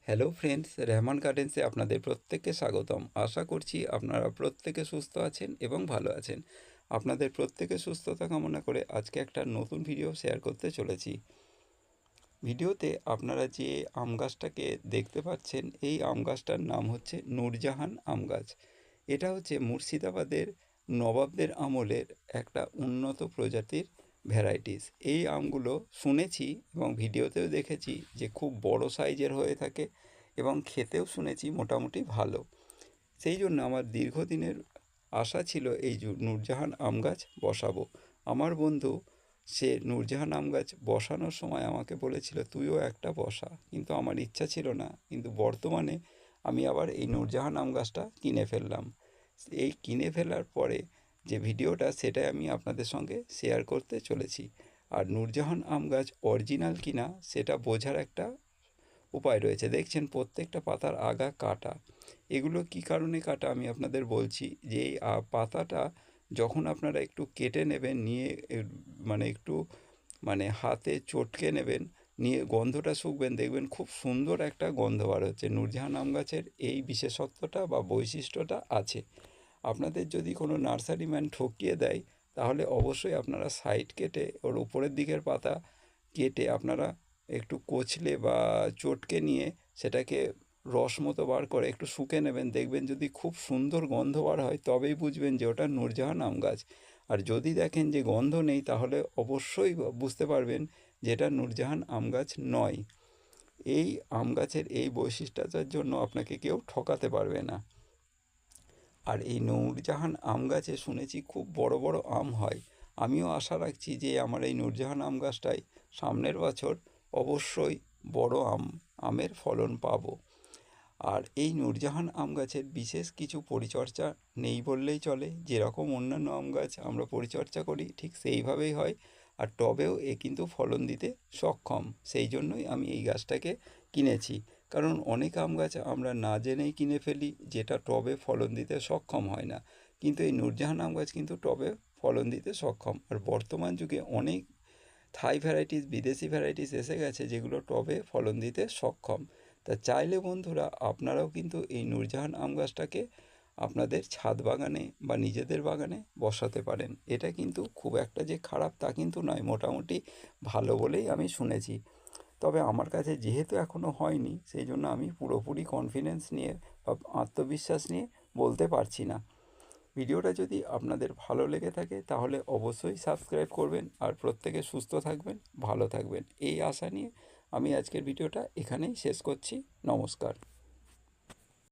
Hello friends, Rehman গার্ডেন্সে আপনাদের প্রত্যেককে স্বাগতম। আশা করছি আপনারা প্রত্যেকে সুস্থ আছেন এবং ভালো আছেন। আপনাদের প্রত্যেকে সুস্থতা কামনা করে আজকে একটা নতুন ভিডিও শেয়ার করতে চলেছি। ভিডিওতে আপনারা যে আম গাছটাকে দেখতে পাচ্ছেন, এই আম গাছটার নাম হচ্ছে নূরজাহান আম গাছ। এটা হচ্ছে মুর্শিদাবাদের নবাবদের আমলের একটা উন্নত প্রজাতির ভ্যারাইটিস। এই আমগুলো শুনেছি এবং ভিডিওতেও দেখেছি যে খুব বড় সাইজের হয়ে থাকে এবং খেতেও শুনেছি মোটামুটি ভালো। সেই জন্য আমার দীর্ঘদিনের আশা ছিল এই নূরজাহান আম গাছ বসাবো। আমার বন্ধু সে নূরজাহান আম গাছ বসানোর সময় আমাকে বলেছিল তুইও একটা বসা, কিন্তু আমার ইচ্ছা ছিল না। কিন্তু বর্তমানে আমি আবার এই নূরজাহান আম গাছটা কিনে ফেললাম। এই কিনে ফেলার পরে যে ভিডিওটা, সেটাই আমি আপনাদের সঙ্গে শেয়ার করতে চলেছি। আর নূরজাহান আম গাছ অরিজিনাল কিনা সেটা বোঝার একটা উপায় রয়েছে। দেখছেন প্রত্যেকটা পাতার আগা কাটা। এগুলো কি কারণে কাটা আমি আপনাদের বলছি। যে এই পাতাটা যখন আপনারা একটু কেটে নেবেন, নিয়ে একটু হাতে চটকে নেবেন, নিয়ে গন্ধটা শুকবেন, দেখবেন খুব সুন্দর একটা গন্ধ বার হচ্ছে। নূরজাহান আম গাছের এই বিশেষত্বটা বা বৈশিষ্ট্যটা আছে। আপনাদের যদি কোনো নার্সারি ম্যান ঠকিয়ে দেয়, তাহলে অবশ্যই আপনারা সাইড কেটে ওর উপরের দিকের পাতা কেটে আপনারা একটু কচলে বা চটকে নিয়ে সেটাকে রস মতো বার করে একটু শুকে নেবেন। দেখবেন যদি খুব সুন্দর গন্ধ বার হয়, তবেই বুঝবেন যে ওটা নূরজাহান আম গাছ। আর যদি দেখেন যে গন্ধ নেই, তাহলে অবশ্যই বুঝতে পারবেন যে এটা নূরজাহান আম গাছ নয়। এই আম গাছের এই বৈশিষ্ট্যটার জন্য আপনাকে কেউ ঠকাতে পারবে না। আর এই নূরজাহান আম গাছে শুনেছি খুব বড় বড় আম হয়। আমিও আশা রাখছি যে আমার এই নূরজাহান আম গাছটায় সামনের বছর অবশ্যই বড় আমের ফলন পাবো। আর এই নূরজাহান আম গাছের বিশেষ কিছু পরিচর্যা নেই বললেই চলে। যেরকম অন্যান্য আম গাছ আমরা পরিচর্যা করি, ঠিক সেইভাবেই হয়। আর টবেও এ কিন্তু ফলন দিতে সক্ষম। সেই জন্যই আমি এই গাছটাকে কিনেছি। কারণ অনেক আম গাছ আমরা না জেনেই কিনে ফেলি, যেটা টবে ফলন দিতে সক্ষম হয় না। কিন্তু এই নূরজাহান আম গাছ কিন্তু টবে ফলন দিতে সক্ষম। আর বর্তমান যুগে অনেক থাই ভ্যারাইটিস, বিদেশি ভ্যারাইটিস এসে গেছে যেগুলো টবে ফলন দিতে সক্ষম। তা চাইলে বন্ধুরা আপনারাও কিন্তু এই নূরজাহান আম গাছটাকে আপনাদের ছাদ বাগানে বা নিজেদের বাগানে বসাতে পারেন। এটা কিন্তু খুব একটা যে খারাপ তা কিন্তু নয়, মোটামুটি ভালো বলেই আমি শুনেছি। তবে আমার কাছে যেহেতু এখনও হয়নি, সেই জন্য আমি পুরোপুরি কনফিডেন্স নিয়ে বা আত্মবিশ্বাস নিয়ে বলতে পারছি না। ভিডিওটা যদি আপনাদের ভালো লেগে থাকে, তাহলে অবশ্যই সাবস্ক্রাইব করবেন। আর প্রত্যেকে সুস্থ থাকবেন, ভালো থাকবেন, এই আশা নিয়ে আমি আজকের ভিডিওটা এখানেই শেষ করছি। নমস্কার।